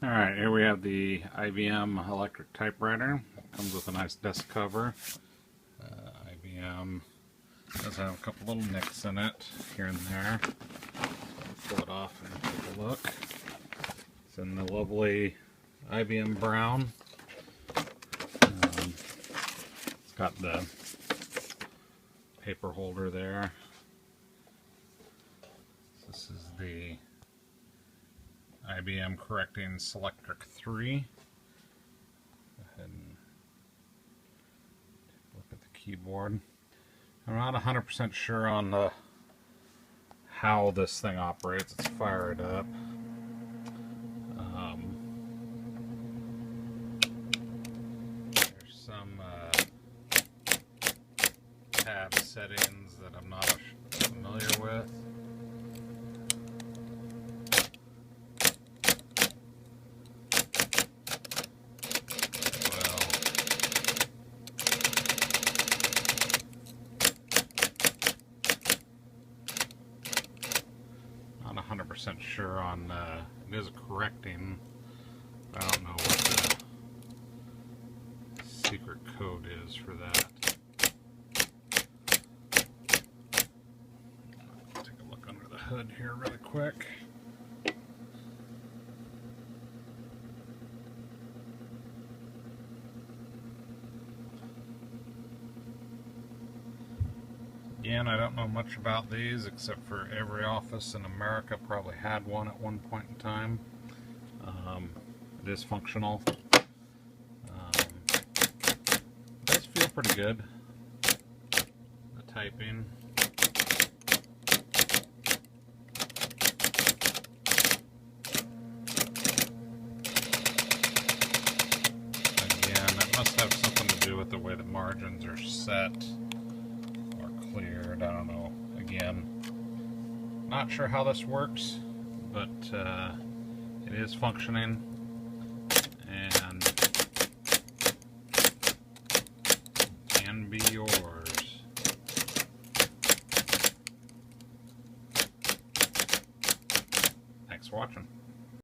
Alright, here we have the IBM electric typewriter. Comes with a nice desk cover. IBM does have a couple little nicks in it, here and there. Pull it off and take a look. It's in the lovely IBM brown. It's got the paper holder there. This is the IBM correcting Selectric 3. Go ahead and take a look at the keyboard. I'm not 100% sure on how this thing operates. Let's fire it up. There's some tab settings that I'm not familiar with. Not 100% sure on it is correcting. I don't know what the secret code is for that. Take a look under the hood here really quick. Again, I don't know much about these except for every office in America probably had one at one point in time. It is functional. It does feel pretty good. The typing. Again, that must have something to do with the way the margins are set. Cleared, I don't know. Again, not sure how this works, but it is functioning, and can be yours. Thanks for watching.